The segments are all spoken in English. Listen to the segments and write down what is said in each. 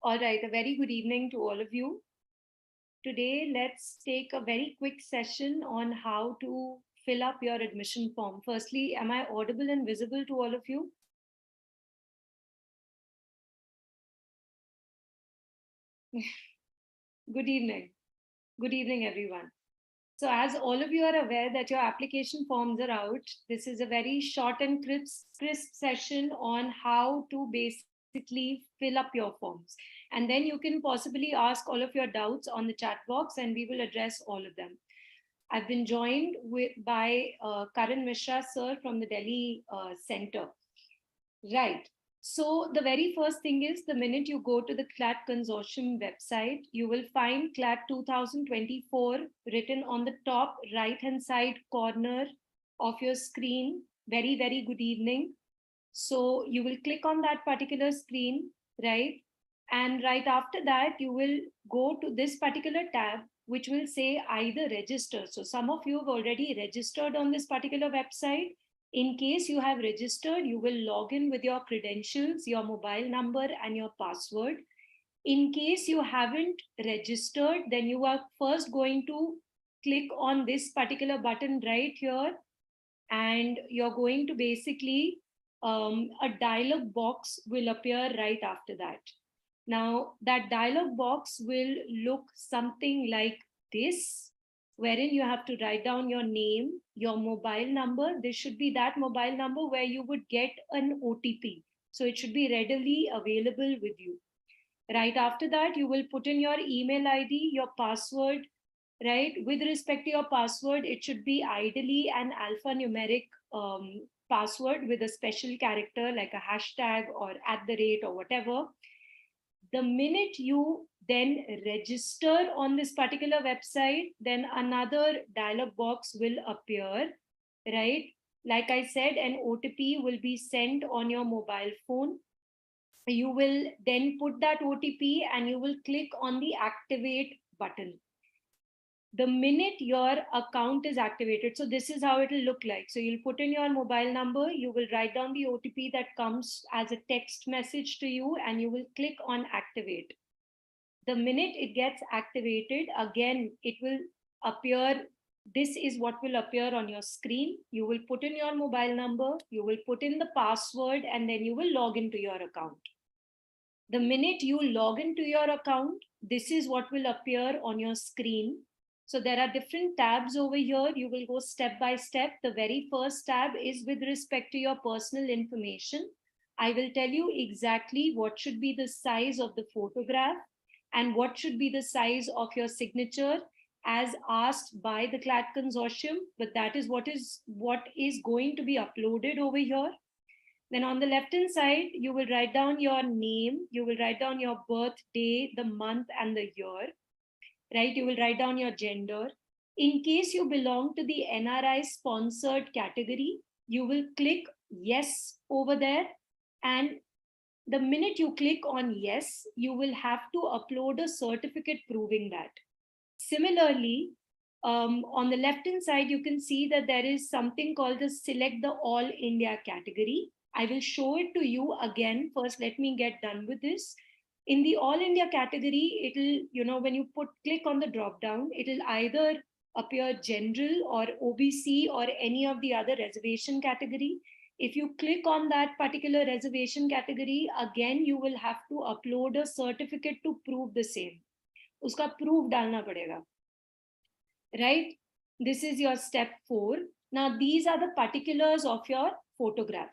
All right, a very good evening to all of you. Today, let's take a very quick session on how to fill up your admission form. Firstly, am I audible and visible to all of you? Good evening. Good evening, everyone. So, as all of you are aware that your application forms are out, this is a very short and crisp session on how to basically fill up your forms. And then you can possibly ask all of your doubts on the chat box and we will address all of them. I've been joined by Karan Mishra, sir, from the Delhi Center. Right. So the very first thing is the minute you go to the Clat consortium website, you will find Clat 2024 written on the top right hand side corner of your screen. Very, very good evening. So you will click on that particular screen, right? And right after that, you will go to this particular tab, which will say either register. So some of you have already registered on this particular website. In case you have registered, you will log in with your credentials, your mobile number, and your password. In case you haven't registered, then you are first going to click on this particular button right here, and you're going to basically, a dialog box will appear right after that. Now, that dialog box will look something like this, wherein you have to write down your name, your mobile number. This should be that mobile number where you would get an OTP. So it should be readily available with you. Right after that, you will put in your email ID, your password, right? With respect to your password, it should be ideally an alphanumeric password with a special character like a hashtag or @ or whatever. The minute you then register on this particular website, then another dialog box will appear, right? Like I said, an OTP will be sent on your mobile phone. You will then put that OTP and you will click on the activate button. The minute your account is activated, so this is how it will look like. So you'll put in your mobile number, you will write down the OTP that comes as a text message to you, and you will click on activate. The minute it gets activated, again, it will appear. This is what will appear on your screen. You will put in your mobile number, you will put in the password, and then you will log into your account. The minute you log into your account, this is what will appear on your screen. So there are different tabs over here. You will go step by step. The very first tab is with respect to your personal information. I will tell you exactly what should be the size of the photograph and what should be the size of your signature as asked by the Clat consortium. But that is what is going to be uploaded over here. Then on the left hand side, you will write down your name, you will write down your birthday, the month and the year, right? You will write down your gender. In case you belong to the NRI sponsored category, you will click yes over there. And the minute you click on yes, you will have to upload a certificate proving that. Similarly, on the left hand side, you can see that there is something called the select the all India category. I will show it to you again. First, let me get done with this. In the all India category, it'll, when you click on the drop down, it'll either appear general or OBC or any of the other reservation category. If you click on that particular reservation category, again, you will have to upload a certificate to prove the same. उसका proof डालना पड़ेगा, right? This is your step 4. Now these are the particulars of your photograph.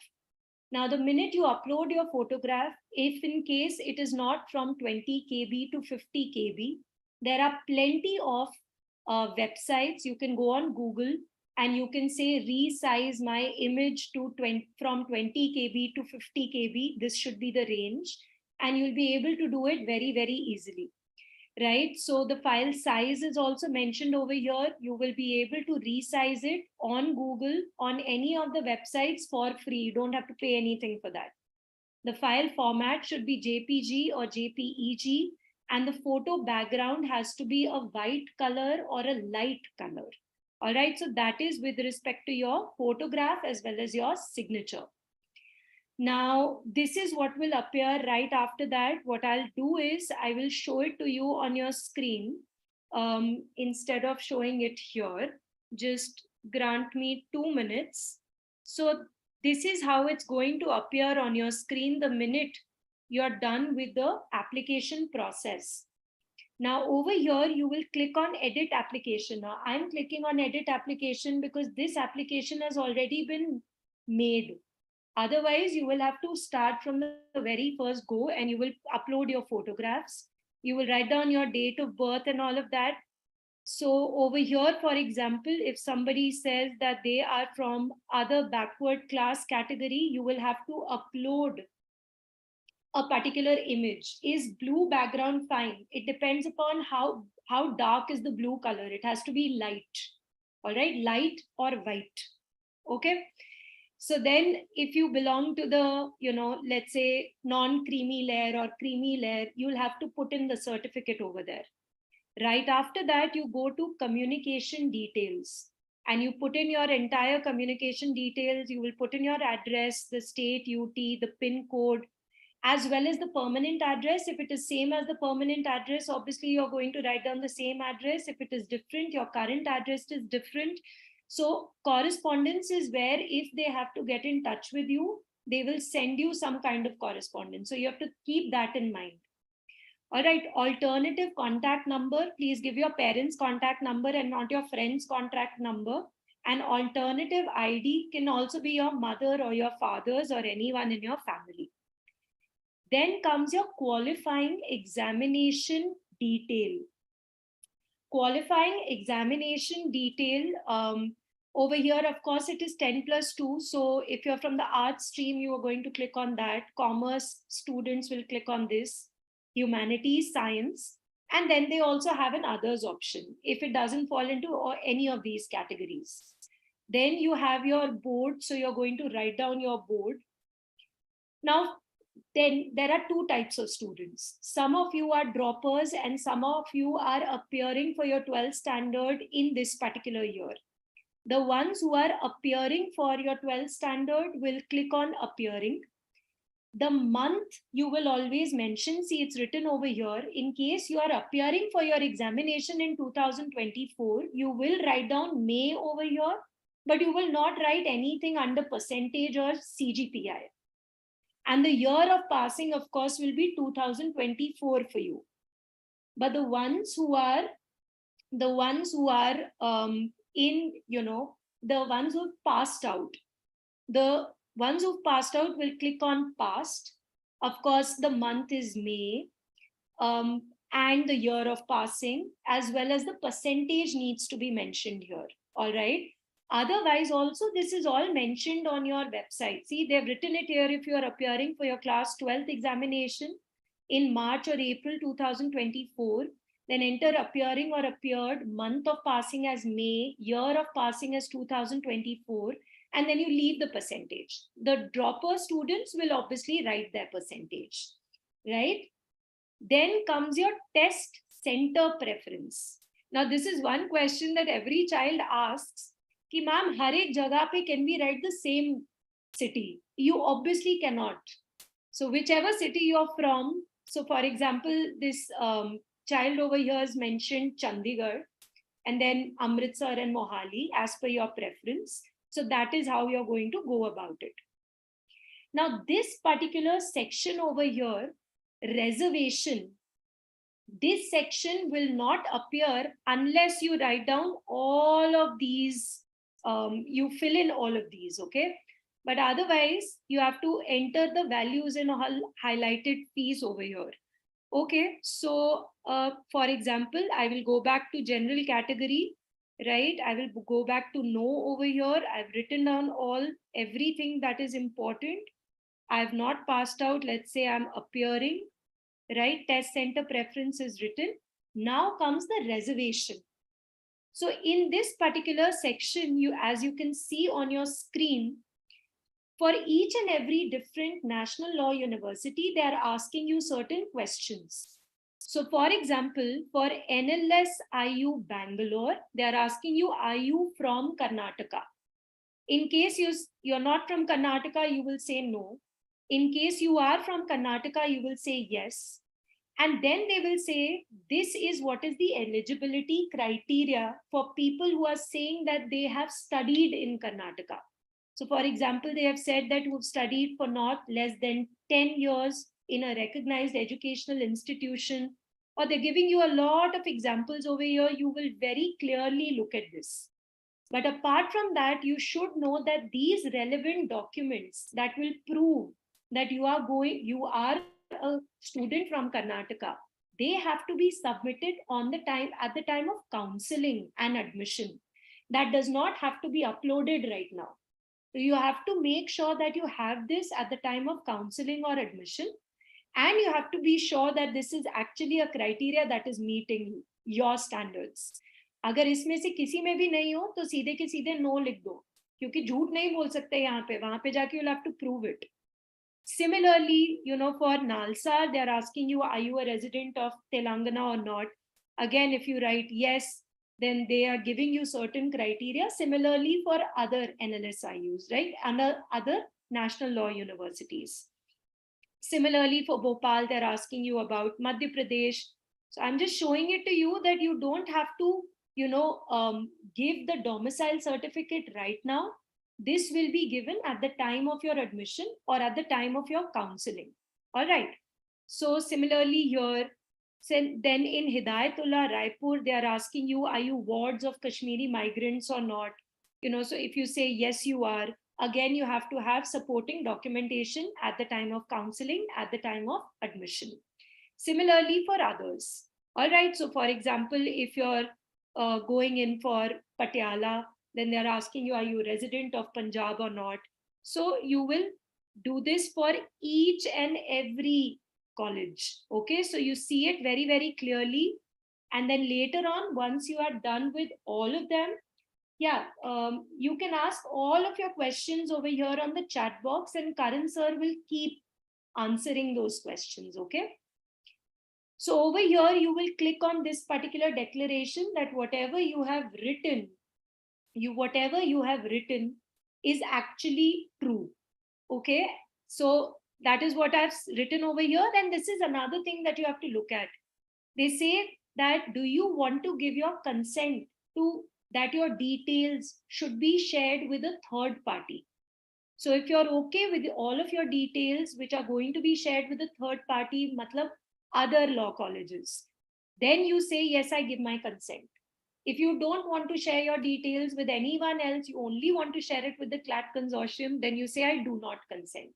Now the minute you upload your photograph, if in case it is not from 20 KB to 50 KB, there are plenty of websites. You can go on Google and you can say resize my image to 20, from 20 kb to 50 kb. This should be the range, and you'll be able to do it very, very easily, right? So the file size is also mentioned over here. You will be able to resize it on Google, on any of the websites for free. You don't have to pay anything for that. The file format should be JPG or JPEG, and the photo background has to be a white color or a light color. All right, so that is with respect to your photograph as well as your signature. Now, this is what will appear right after that. What I'll do is I will show it to you on your screen instead of showing it here. Just grant me 2 minutes. So this is how it's going to appear on your screen the minute you're done with the application process. Now over here, you will click on edit application. Now I'm clicking on edit application because this application has already been made. Otherwise, you will have to start from the very first go, and you will upload your photographs. You will write down your date of birth and all of that. So over here, for example, if somebody says that they are from other backward class category, you will have to upload a particular image. Is blue background fine? It depends upon how dark is the blue color. It has to be light. All right, light or white. Okay. So then if you belong to the, let's say non-creamy layer or creamy layer, you'll have to put in the certificate over there. Right after that, you go to communication details and you put in your entire communication details. You will put in your address, the state, UT, the PIN code, as well as the permanent address. If it is same as the permanent address, obviously you're going to write down the same address. If it is different, your current address is different. So correspondence is where if they have to get in touch with you, they will send you some kind of correspondence. So you have to keep that in mind. All right, alternative contact number, please give your parents' contact number and not your friend's contact number. And alternative ID can also be your mother or your father's or anyone in your family. Then comes your qualifying examination detail. Qualifying examination detail, over here, of course, it is 10+2. So if you're from the arts stream, you are going to click on that. Commerce students will click on this. Humanities, science. And then they also have an others option if it doesn't fall into any of these categories. Then you have your board. So you're going to write down your board. Now, then there are two types of students. Some of you are droppers and some of you are appearing for your 12th standard in this particular year. The ones who are appearing for your 12th standard will click on appearing. The month you will always mention, see it's written over here, in case you are appearing for your examination in 2024, you will write down May over here, but you will not write anything under percentage or CGPI. And the year of passing, of course, will be 2024 for you. But the ones who are the ones who passed out, the ones who've passed out will click on passed. Of course, the month is May, and the year of passing, as well as the percentage needs to be mentioned here. All right. Otherwise, also, this is all mentioned on your website. See, they've written it here. If you are appearing for your class 12th examination in March or April 2024, then enter appearing or appeared, month of passing as May, year of passing as 2024, and then you leave the percentage. The dropper students will obviously write their percentage, right? Then comes your test center preference. Now, this is one question that every child asks. Ki ma'am, har ek jagah pe can we write the same city? You obviously cannot. So whichever city you're from, so for example, this child over here has mentioned Chandigarh and then Amritsar and Mohali as per your preference. So that is how you're going to go about it. Now, this particular section over here, reservation, this section will not appear unless you write down all of these. You fill in all of these, okay? But otherwise, you have to enter the values in highlighted fees over here. Okay, so for example, I will go back to general category. right? I will go back to no over here. I've written down everything that is important. I've not passed out. Let's say I'm appearing, right? Test center preference is written. Now comes the reservation. So in this particular section, as you can see on your screen, for each and every different national law university, they are asking you certain questions. So for example, for NLS IU Bangalore, they are asking you, are you from Karnataka? In case you're not from Karnataka, you will say no. In case you are from Karnataka, you will say yes. And then they will say, this is what is the eligibility criteria for people who are saying that they have studied in Karnataka. So for example, they have said that who have studied for not less than 10 years in a recognized educational institution, or they're giving you a lot of examples over here. You will very clearly look at this. But apart from that, you should know that these relevant documents that will prove that you are a student from Karnataka, they have to be submitted at the time of counseling and admission. That does not have to be uploaded right now. So you have to make sure that you have this at the time of counseling or admission, and you have to be sure that this is actually a criteria that is meeting your standards. अगर इसमें से किसी में भी नहीं हो तो सीधे के सीधे नो लिख दो, क्योंकि झूठ नहीं बोल सकते यहाँ पे, वहां पे जाके you'll have to prove it. Similarly, for NALSA, they're asking you, are you a resident of Telangana or not? Again, if you write yes, then they are giving you certain criteria. Similarly, for other NLSIUs, right? And other national law universities. Similarly, for Bhopal, they're asking you about Madhya Pradesh. So I'm just showing it to you that you don't have to, give the domicile certificate right now. This will be given at the time of your admission or at the time of your counseling. All right. So similarly here, then in Hidayatullah, Raipur, they are asking you, are you wards of Kashmiri migrants or not? So if you say yes, you are, again, you have to have supporting documentation at the time of counseling, at the time of admission. Similarly for others. All right. So for example, if you're going in for Patiala, then they're asking you, are you a resident of Punjab or not? So you will do this for each and every college. Okay, so you see it very, very clearly. And then later on, once you are done with all of them, you can ask all of your questions over here on the chat box, and Karan sir will keep answering those questions. Okay. So over here, you will click on this particular declaration that whatever you have written is actually true. Okay. So that is what I've written over here. And this is another thing that you have to look at. They say that, do you want to give your consent to that your details should be shared with a third party? So if you're okay with all of your details, which are going to be shared with a third party, matlab other law colleges, then you say, yes, I give my consent. If you don't want to share your details with anyone else, you only want to share it with the Clat consortium, then you say, I do not consent.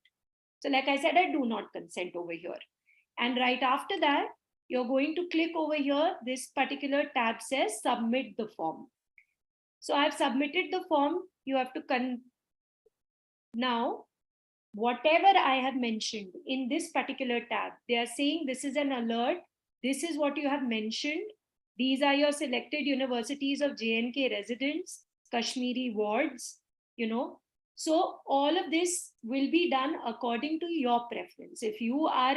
So like I said, I do not consent over here. And right after that, you're going to click over here. This particular tab says submit the form. So I've submitted the form. You have to now, whatever I have mentioned in this particular tab, they are saying this is an alert. This is what you have mentioned. These are your selected universities of J&K residents, Kashmiri wards, So all of this will be done according to your preference. If you are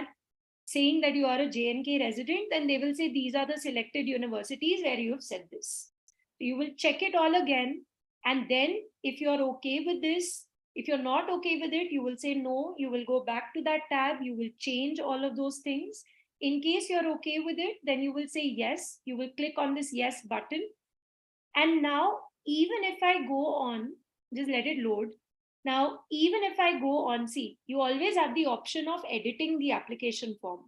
saying that you are a J&K resident, then they will say these are the selected universities where you have said this. You will check it all again. And then if you're okay with this, if you're not okay with it, you will say no, you will go back to that tab, you will change all of those things. In case you're okay with it, then you will say yes, you will click on this yes button. And now, even if I go on, just let it load. Now, even if I go on, see, you always have the option of editing the application form.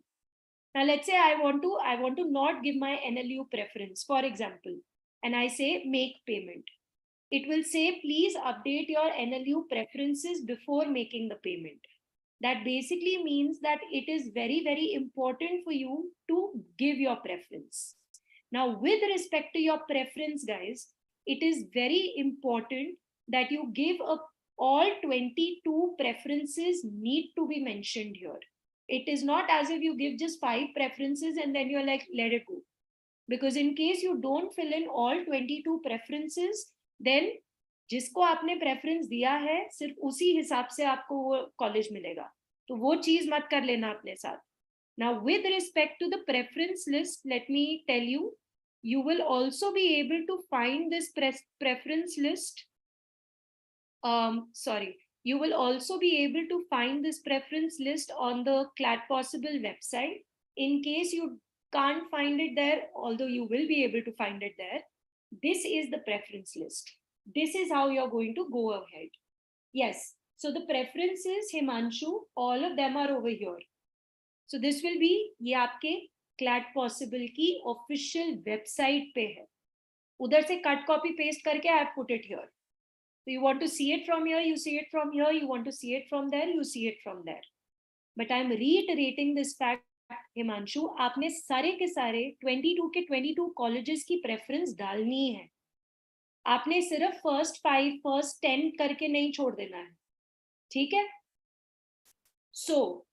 Now, let's say I want to not give my NLU preference, for example, and I say make payment. It will say, please update your NLU preferences before making the payment. That basically means that it is very, very important for you to give your preference. Now, with respect to your preference, guys, it is very important that you give all 22 preferences need to be mentioned here. It is not as if you give just 5 preferences and then you're like, let it go. Because in case you don't fill in all 22 preferences, then जिसको आपने preference दिया है सिर्फ उसी हिसाब से आपको वो कॉलेज मिलेगा, तो वो चीज मत कर लेना अपने साथ. Now with respect to the preference list, let me tell you, you will also be able to find this preference list. You will also be able to find this preference list on the Clat Possible website. In case you can't find it there, although you will be able to find it there, this is the preference list. This is how you're going to go ahead. Yes, so the preferences, Himanshu, all of them are over here. So this will be, ये आपके Clat Possible की official website पे है. उधर से cut copy paste करके I have put it here. So you want to see it from here, you see it from here. You want to see it from there, you see it from there. But I'm reiterating this fact, Himanshu, आपने सारे के सारे 22 के 22 colleges की preference डालनी है. आपने सिर्फ first 5, first 10 करके नहीं छोड़ देना है. ठीक है? So,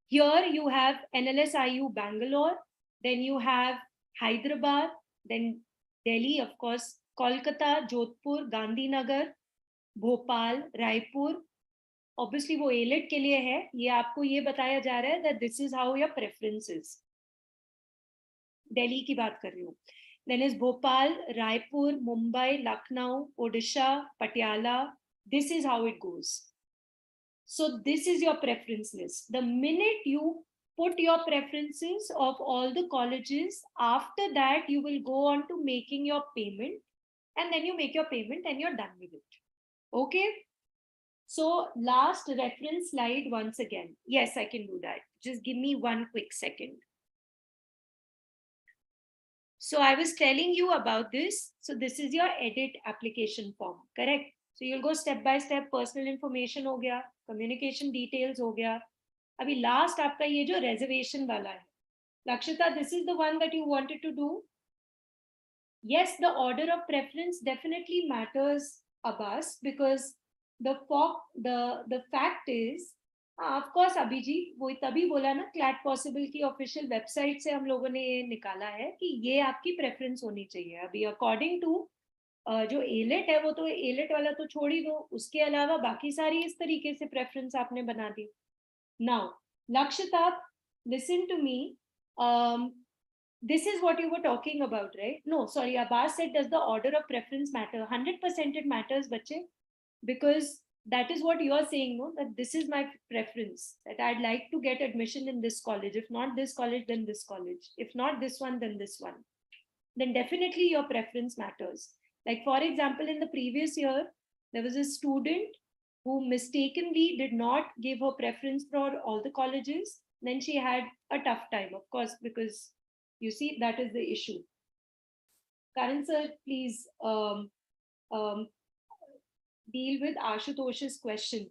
here you have NLSIU Bangalore, then you have Hyderabad, then Delhi, of course, Kolkata, Jodhpur, Gandhinagar, Bhopal, Raipur. Obviously वो ALET के लिए है, ये आपको ये बताया जा रहा है that this is how your preference is. Delhi की बात कर रही हूँ. Then is Bhopal, Raipur, Mumbai, Lucknow, Odisha, Patiala. This is how it goes. So this is your preference list. The minute you put your preferences of all the colleges, after that you will go on to making your payment, and then you make your payment and you're done with it. Okay? So last reference slide once again. Yes, I can do that. Just give me one quick second. So I was telling you about this. So this is your edit application form, correct? So you'll go step by step. Personal information हो गया, communication details हो गया. अभी last आपका ये जो reservation वाला है. Lakshita, this is the one that you wanted to do. Yes, the order of preference definitely matters, Abbas, because the fact is, of course, Abhijit वो तभी बोला ना Clat Possible की official website से हम लोगों ने ये निकाला है कि ये आपकी preference होनी चाहिए. अभी according to जो ALET है वो तो ALET वाला तो छोड़ ही दो, उसके अलावा बाकी सारी इस तरीके से preference आपने बना दी. Now, Lakshita, listen to me. This is what you were talking about, right? No, sorry, Abbas said, does the order of preference matter? 100% it matters, bache, because that is what you are saying, no? That this is my preference, that I'd like to get admission in this college. If not this college, then this college. If not this one, then this one. Then definitely your preference matters. Like, for example, in the previous year, there was a student who mistakenly did not give her preference for all the colleges. Then she had a tough time, of course, because you see, that is the issue. Karan sir, please deal with Ashutosh's question,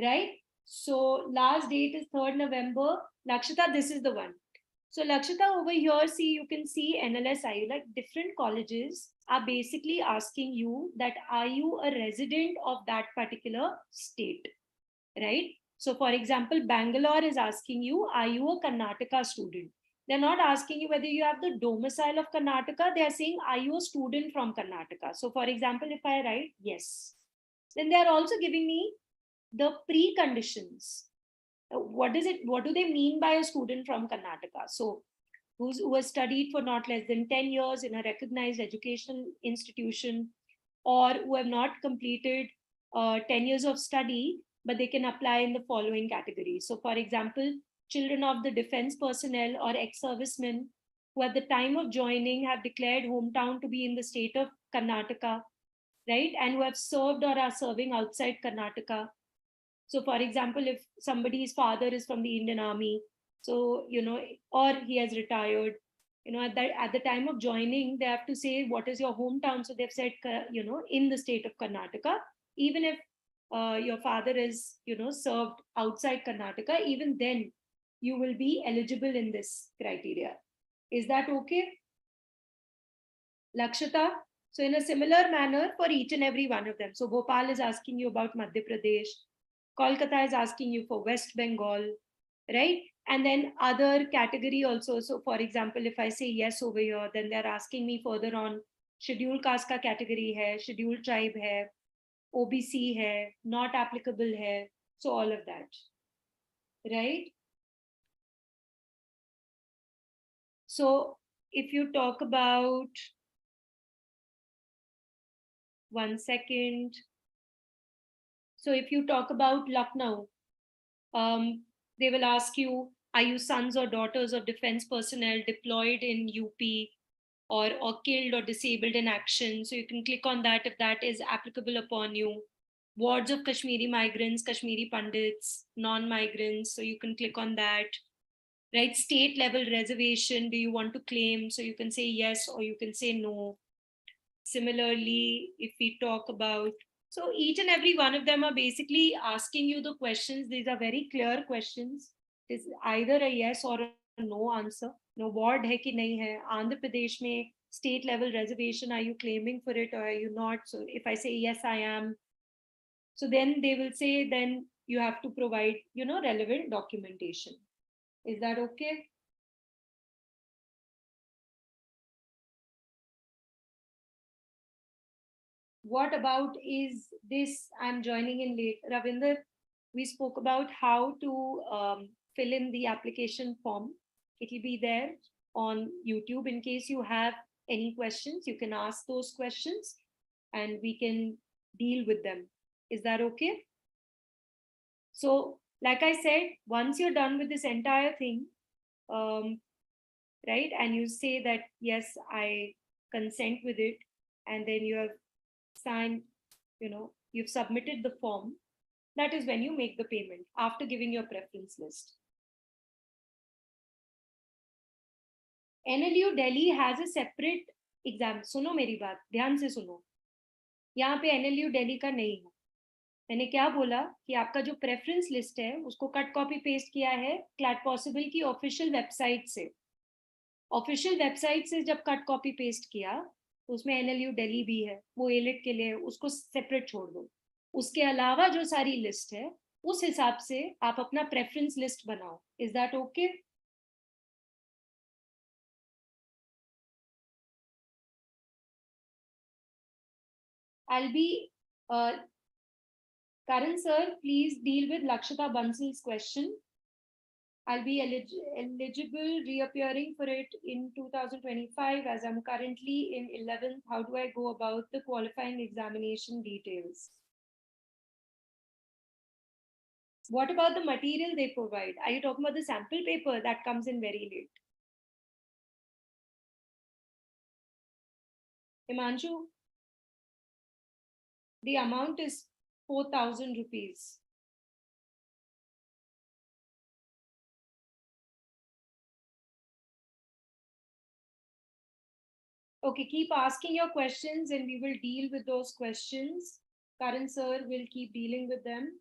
right? So last date is 3rd November. Lakshita, this is the one. So Lakshita, over here, see, you can see NLSIU, like different colleges are basically asking you that are you a resident of that particular state, right? So for example, Bangalore is asking you, are you a Karnataka student? They're not asking you whether you have the domicile of Karnataka. They are saying, are you a student from Karnataka? So for example, if I write yes, then they are also giving me the preconditions. What is it? What do they mean by a student from Karnataka? So who has studied for not less than 10 years in a recognized educational institution, or who have not completed 10 years of study, but they can apply in the following categories. So for example, children of the defense personnel or ex-servicemen who at the time of joining have declared hometown to be in the state of Karnataka, right? And who have served or are serving outside Karnataka. So for example, if somebody's father is from the Indian Army, so, you know, or he has retired, you know, at the time of joining, they have to say, what is your hometown? So they've said, you know, in the state of Karnataka, even if your father is, you know, served outside Karnataka, even then you will be eligible in this criteria. Is that okay? Lakshita? So in a similar manner for each and every one of them. So Bhopal is asking you about Madhya Pradesh. Kolkata is asking you for West Bengal, right? And then other category also. So for example, if I say yes over here, then they're asking me further on scheduled caste ka category hai, scheduled tribe hai, OBC hai, not applicable hai. So all of that, right? So if you talk about, one second. So if you talk about Lucknow, they will ask you, are you sons or daughters of defense personnel deployed in UP or killed or disabled in action? So you can click on that if that is applicable upon you. Wards of Kashmiri migrants, Kashmiri Pandits, non-migrants. So you can click on that. Right? State level reservation, do you want to claim? So you can say yes or you can say no. Similarly, if we talk about, so each and every one of them are basically asking you the questions. These are very clear questions. It's either a yes or a no answer. No ward hai ki nahi hai. Andhra Pradesh mein state level reservation, are you claiming for it or are you not? So if I say yes, I am. So then they will say, then you have to provide, relevant documentation. Is that okay? What about is this? I'm joining in late. Ravinder, we spoke about how to fill in the application form. It will be there on YouTube. In case you have any questions, you can ask those questions and we can deal with them. Is that okay? So, like I said, once you're done with this entire thing, um, right, and you say that, yes, I consent with it, and then you have signed, you've submitted the form, that is when you make the payment after giving your preference list. NLU Delhi has a separate exam. सुनो मेरी बात ध्यान से सुनो. यहाँ पे NLU Delhi का नहीं है. मैंने क्या बोला कि आपका जो प्रेफरेंस लिस्ट है उसको कट कॉपी पेस्ट किया है क्लैट पॉसिबल की ऑफिशियल वेबसाइट से. ऑफिशियल वेबसाइट से जब कट कॉपी पेस्ट किया तो उसमें NLU दिल्ली भी है, वो एलिट के लिए, उसको सेपरेट छोड़ दो. उसके अलावा जो सारी लिस्ट है उस हिसाब से आप अपना प्रेफरेंस लिस्ट बनाओ. Is that okay? I'll be Karan sir, please deal with Lakshita Bansal's question. I'll be eligible reappearing for it in 2025 as I'm currently in 11th. How do I go about the qualifying examination details? What about the material they provide? Are you talking about the sample paper that comes in very late? Himanshu, the amount is 4,000 rupees. Okay, keep asking your questions and we will deal with those questions. Karan sir will keep dealing with them.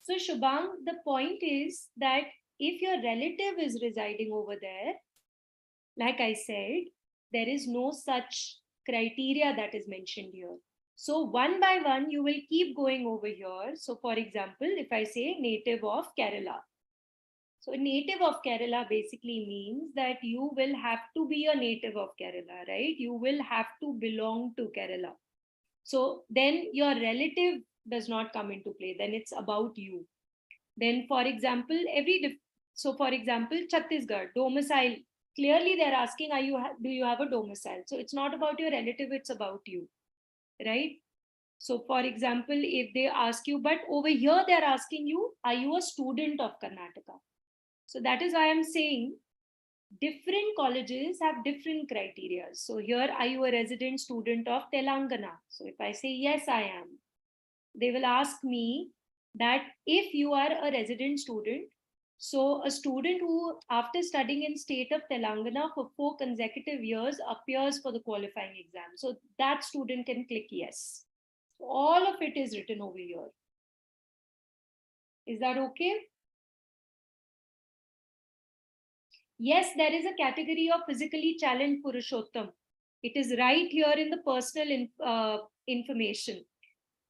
So Shubhang, the point is that if your relative is residing over there, like I said, there is no such criteria that is mentioned here. So one by one, you will keep going over here. So for example, if I say native of Kerala. So native of Kerala basically means that you will have to be a native of Kerala, right? You will have to belong to Kerala. So then your relative does not come into play. Then it's about you. Then, for example, so for example, Chhattisgarh domicile. Clearly, they're asking, do you have a domicile? So it's not about your relative; it's about you, right? So, for example, if they ask you, but over here they're asking you, are you a student of Karnataka? So that is why I'm saying different colleges have different criteria. So here, are you a resident student of Telangana? So if I say yes, I am, they will ask me that if you are a resident student, so a student who after studying in state of Telangana for 4 consecutive years appears for the qualifying exam, so that student can click yes. All of it is written over here. Is that okay? Yes, there is a category of physically challenged Purushottam. It is right here in the personal information.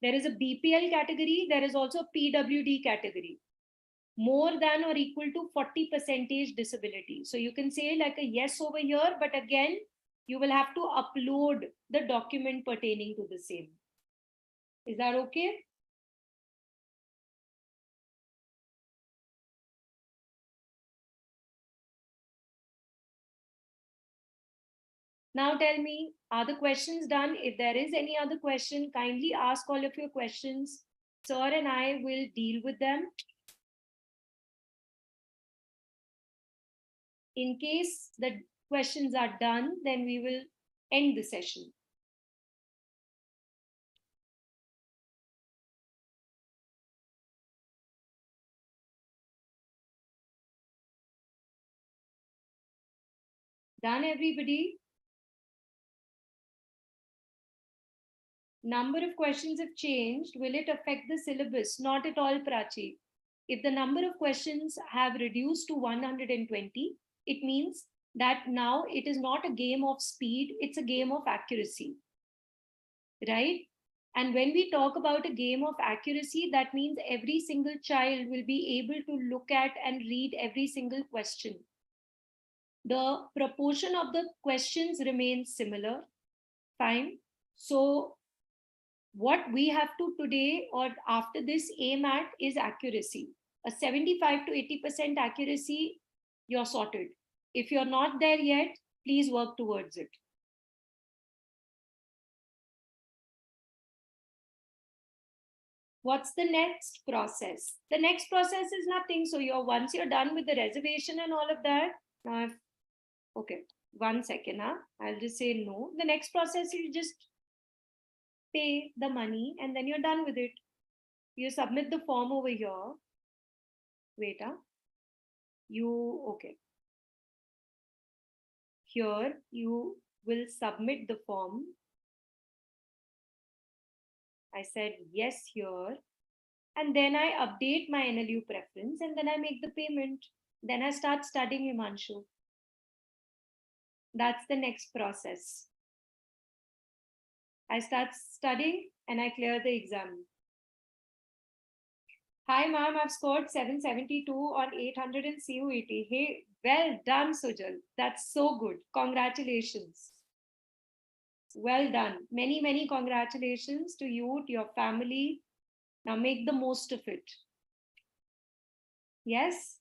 There is a BPL category. There is also a PWD category. More than or equal to 40% disability. So you can say like a yes over here, but again, you will have to upload the document pertaining to the same. Is that okay? Now tell me, are the questions done? If there is any other question, kindly ask all of your questions. Sir and I will deal with them. In case the questions are done, then we will end the session. Done, everybody? Number of questions have changed. Will it affect the syllabus? Not at all, Prachi. If the number of questions have reduced to 120, it means that now it is not a game of speed, it's a game of accuracy, right? And when we talk about a game of accuracy, that means every single child will be able to look at and read every single question. The proportion of the questions remains similar. Fine. So what we have to today or after this aim at is accuracy. A 75 to 80% accuracy, you're sorted. If you're not there yet, please work towards it. What's the next process? The next process is nothing. So once you're done with the reservation and all of that, okay, 1 second, I'll just say no. The next process, you just pay the money and then you're done with it. You submit the form over here. Wait, okay. Here you will submit the form. I said yes here. And then I update my NLU preference and then I make the payment. Then I start studying, Himanshu. That's the next process. I start studying and I clear the exam. Hi, ma'am, I've scored 772 on 800 in CUET. Hey, well done, Sujal. That's so good. Congratulations. Well done. Many, many congratulations to you, to your family. Now make the most of it. Yes?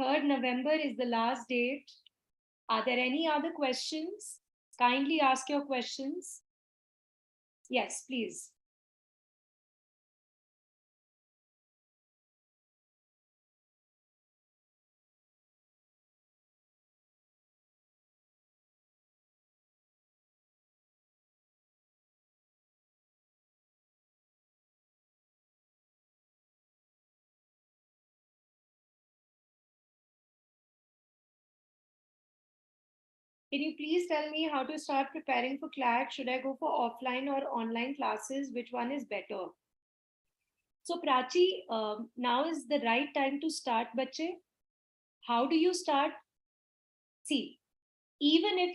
3rd November is the last date. Are there any other questions? Kindly ask your questions. Yes, please. Can you please tell me how to start preparing for Clat? Should I go for offline or online classes? Which one is better? So Prachi, now is the right time to start, bache. How do you start? See, even if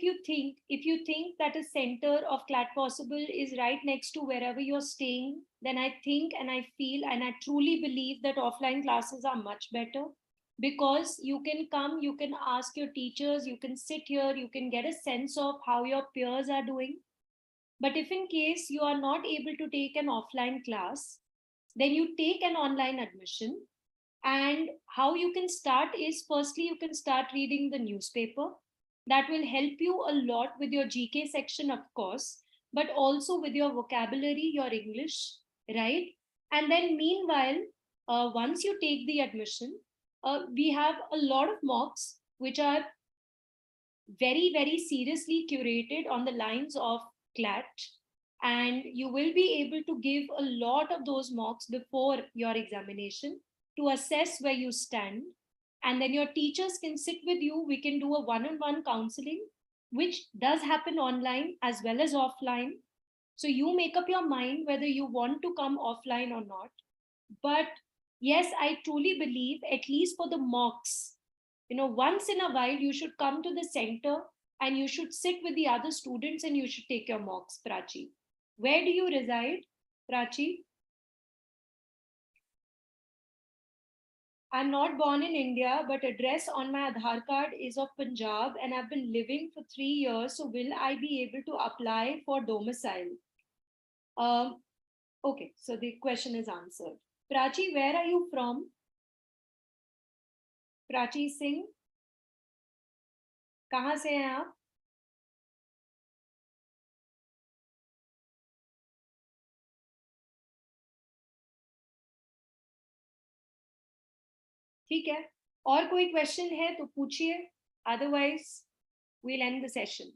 you think that a center of Clat Possible is right next to wherever you're staying, then I think and I feel and I truly believe that offline classes are much better, because you can come, you can ask your teachers, you can sit here, you can get a sense of how your peers are doing. But if in case you are not able to take an offline class, then you take an online admission. And how you can start is, firstly, you can start reading the newspaper. That will help you a lot with your GK section, of course, but also with your vocabulary, your English, right? And then meanwhile, once you take the admission, we have a lot of mocks which are very, very seriously curated on the lines of Clat. And you will be able to give a lot of those mocks before your examination to assess where you stand. And then your teachers can sit with you. We can do a one-on-one counseling, which does happen online as well as offline. So you make up your mind whether you want to come offline or not. But yes, I truly believe, at least for the mocks, once in a while you should come to the center and you should sit with the other students and you should take your mocks, Prachi. Where do you reside, Prachi? I'm not born in India, but address on my Aadhaar card is of Punjab and I've been living for 3 years. So will I be able to apply for domicile? Okay, so the question is answered. Prachi, where are you from? Prachi Singh, कहाँ से हैं आप? ठीक है, और कोई question है तो पूछिए, otherwise we'll end the session.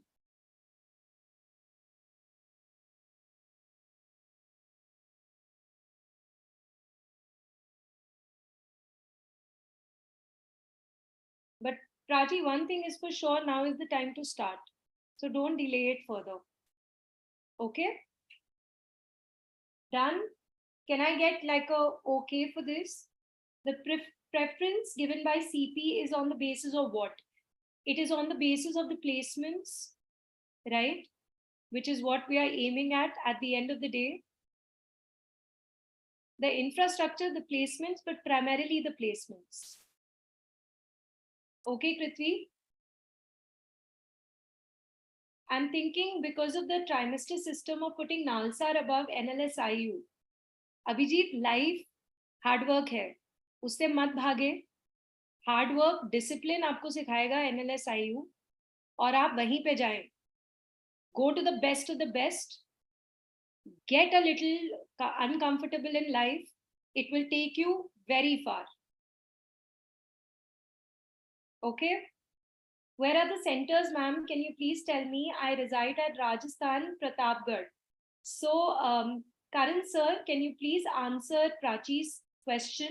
But Prachi, one thing is for sure, now is the time to start. So don't delay it further. Okay? Done? Can I get like a okay for this? The preference given by CP is on the basis of what? It is on the basis of the placements, right? Which is what we are aiming at the end of the day. The infrastructure, the placements, but primarily the placements. Okay, Prithvi? I'm thinking because of the trimester system of putting Nalsar above NLSIU. Abhijit, life hard work है, उससे मत भागे. Hard work, discipline आपको सिखाएगा NLSIU और आप वहीं पे जाएं. Go to the best of the best. Get a little uncomfortable in life. It will take you very far. Okay? Where are the centers, ma'am? Can you please tell me? I reside at Rajasthan, Pratapgarh. So, Karan sir, can you please answer Prachi's question?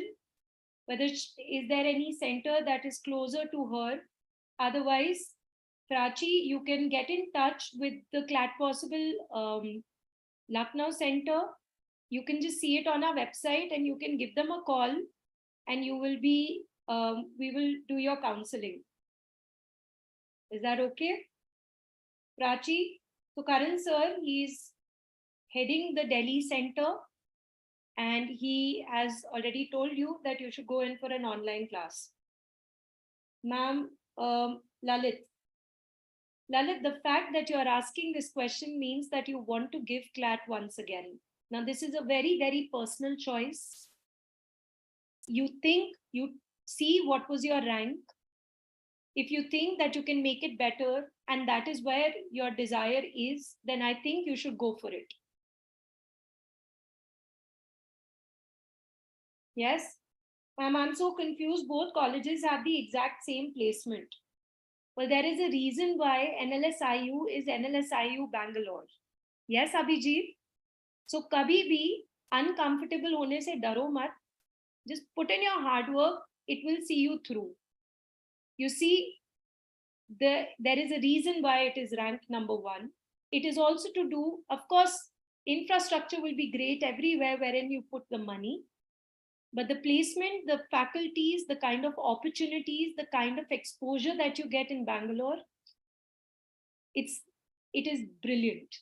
Whether is there any center that is closer to her? Otherwise, Prachi, you can get in touch with the Clat Possible Lucknow Center. You can just see it on our website and you can give them a call and you will be, we will do your counseling. Is that okay? Prachi, so Karan sir, he's heading the Delhi center and he has already told you that you should go in for an online class. Ma'am, Lalit, the fact that you are asking this question means that you want to give Clat once again. Now, this is a very, very personal choice. You think, you see what was your rank. If you think that you can make it better and that is where your desire is, then I think you should go for it. Yes? Ma'am, I'm so confused. Both colleges have the exact same placement. Well, there is a reason why NLSIU is NLSIU Bangalore. Yes, Abhijit? So, kabhi bhi uncomfortable hone se daro mat. Just put in your hard work. It will see you through. You see, there is a reason why it is ranked number 1. It is also to do, of course, infrastructure will be great everywhere wherein you put the money. But the placement, the faculties, the kind of opportunities, the kind of exposure that you get in Bangalore, it is brilliant.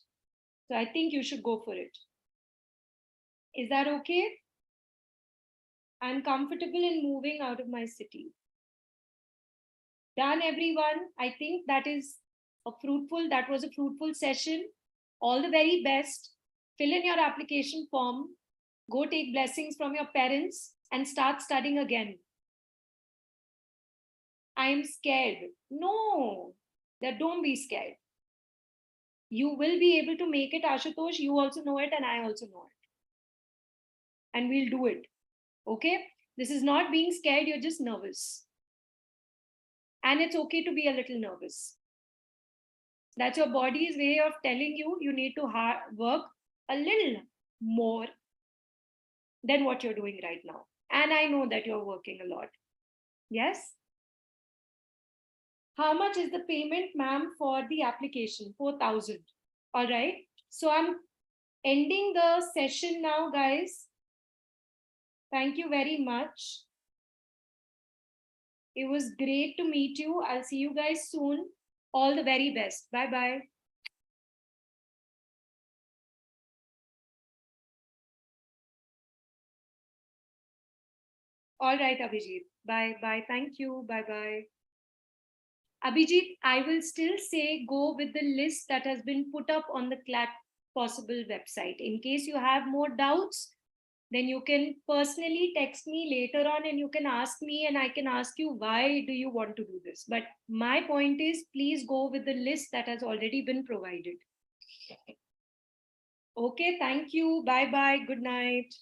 So I think you should go for it. Is that okay? I'm comfortable in moving out of my city. Done, everyone. I think that was a fruitful session. All the very best. Fill in your application form. Go take blessings from your parents and start studying again. I'm scared. No, don't be scared. You will be able to make it, Ashutosh. You also know it and I also know it. And we'll do it. Okay? This is not being scared, you're just nervous. And it's okay to be a little nervous. That's your body's way of telling you you need to work a little more than what you're doing right now. And I know that you're working a lot. Yes? How much is the payment, ma'am, for the application? 4,000. All right. So I'm ending the session now, guys. Thank you very much. It was great to meet you. I'll see you guys soon. All the very best. Bye-bye. All right, Abhijit. Bye. Bye. Thank you. Bye-bye. Abhijit, I will still say go with the list that has been put up on the Clat possible website. In case you have more doubts, then you can personally text me later on and you can ask me and I can ask you why do you want to do this. But my point is, please go with the list that has already been provided. Okay, thank you. Bye-bye. Good night.